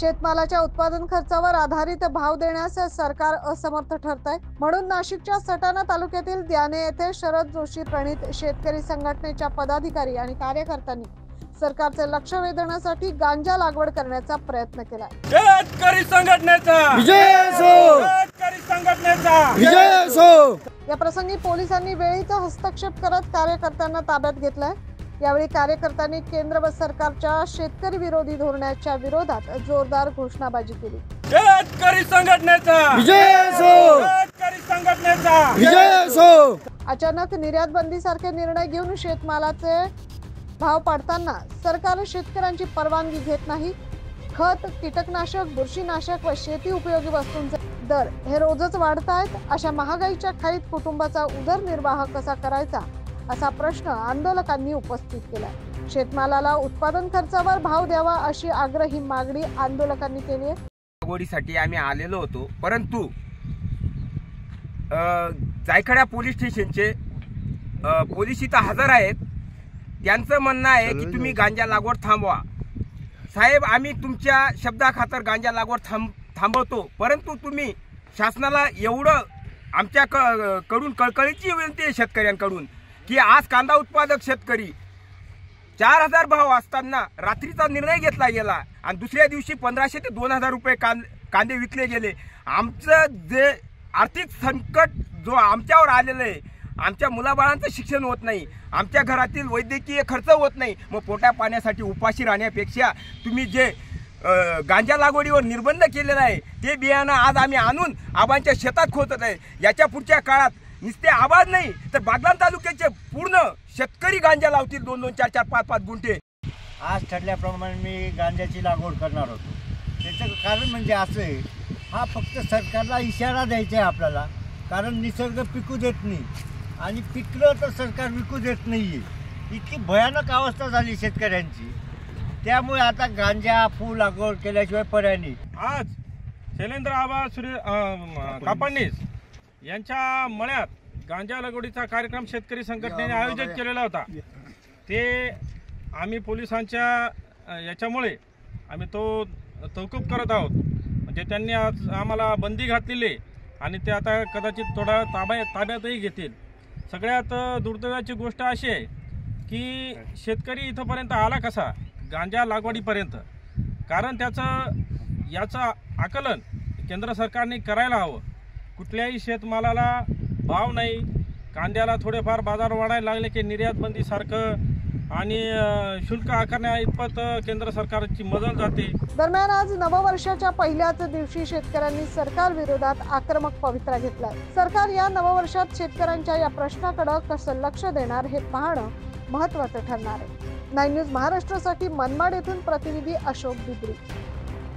शेतमालाच्या उत्पादन खर्चावर आधारित भाव देण्यास सरकार असमर्थ ठरत आहे। म्हणून नाशिकच्या सटाणा तालुक्यातील द्याणे येथे शरद जोशी प्रणित शेतकरी संघटनेच्या पदाधिकारी आणि कार्यकर्त्यांनी सरकारचे लक्ष वेधण्यासाठी गांजा लागवड करण्याचा प्रयत्न केला। शेतकरी संघटनेचा विजय असो, शेतकरी संघटनेचा विजय असो। या प्रसंगी पोलिसांनी वेळीच हस्तक्षेप करत कार्यकर्त्यांना ताब्यात घेतलाय। यावेळी कार्यकर्त्यांनी केंद्र व सरकारच्या शेतकरी विरोधी धोरणाच्या विरोधात जोरदार घोषणाबाजी केली। शेतकरी संघटनेचा विजय असो, शेतकरी संघटनेचा विजय असो। अचानक निर्यात बंदी सारखे निर्णय घेऊन शेतमालाचे भाव पाडताना सरकार शेतकऱ्यांची परवानगी घेत नाही। खत, कीटकनाशक, बुरशीनाशक व शेती उपयोगी वस्तूंचे दर हे रोजच वाढत आहेत। अशा महागाईच्या खाईत कुटुंबाचा उदरनिर्वाह कसा करायचा असा प्रश्न आंदोलकांनी उपस्थित केला। शेतमालाला उत्पादन खर्चावर भाव द्यावा अशी आग्रही मागणी आंदोलकांनी केली आहे। लागवडीसाठी आम्ही आलेलो होतो, परंतु जायखडा पोलीस स्टेशनचे पोलीस इथं हजर आहेत। त्यांचं म्हणणं आहे की तुम्ही गांजा लागवड थांबवा। साहेब, आम्ही तुमच्या शब्दाखातर गांजा लागवड थांबवतो, परंतु तुम्ही शासनाला एवढं आमच्या कडून कळकळीची विनंती आहे शेतकऱ्यांकडून की आज कांदा उत्पादक शेतकरी 4000 भाव असताना रात्रीचा निर्णय घेतला गेला आणि दुसऱ्या दिवशी 1500 ते 2000 रुपये कांदे विकले गेले। आमचं जे आर्थिक संकट जो आमच्यावर आलेलं आहे, आमच्या मुलाबाळांचं शिक्षण होत नाही, आमच्या घरातील वैद्यकीय खर्च होत नाही, मग पोटा पाण्यासाठी उपाशी राहण्यापेक्षा तुम्ही जे गांजा लागवडीवर निर्बंध केलेला आहे ते बियाणं आज आम्ही आणून आबांच्या शेतात खोदत आहे। याच्या पुढच्या काळात नुसते आबाद नाही तर बागलाण तालुक्याचे पूर्ण शेतकरी गांजा लावतील 2-2, 4-4, 5-5 गुंठे। आज ठरल्याप्रमाणे मी गांजाची लागवड करणार होतो। त्याचं कारण म्हणजे असं आहे, हा फक्त सरकारला इशारा द्यायचा आहे आपल्याला, कारण निसर्ग पिकू देत नाही आणि पिकलं तर सरकार विकू देत नाही आहे। इतकी भयानक अवस्था झाली शेतकऱ्यांची, त्यामुळे आता गांजा फूल लागवड केल्याशिवाय पर्याय नाही। आज शैलेंद्र आबा कापडणीस यांच्या मळ्यात गांजा लागवडीचा कार्यक्रम शेतकरी संघटनेने आयोजित केलेला होता। ते आम्ही पोलिसांच्या याच्यामुळे आम्ही तो तौकूब करत आहोत। म्हणजे त्यांनी आज आम्हाला बंदी घातलेली आणि ते आता कदाचित थोडा ताब्यातही घेतील। सगळ्यात दुर्दैवाची गोष्ट अशी आहे की शेतकरी इथंपर्यंत आला कसा गांजा लागवडीपर्यंत, कारण याचं आकलन केंद्र सरकारने करायला हवं। कुठल्याही शेतमालाला भाव नाही, कांद्याला थोडेफार बाजार वाढायला लागले की निर्यात बंदी सारखं आणि शुल्क आकारण्या इतपत केंद्र सरकारची मजल जाते। दरम्यान आज नववर्षाच्या पहिल्याच दिवशी शेतकऱ्यांनी सरकार विरोधात आक्रमक पवित्रा घेतलाय। सरकार या नववर्षात शेतकऱ्यांच्या या प्रश्नाकडे कसं लक्ष देणार हे पाहणं महत्त्वाचं ठरणार आहे। 9 न्यूज महाराष्ट्रासाठी मनमाड येथून प्रतिनिधी अशोक बिद्री।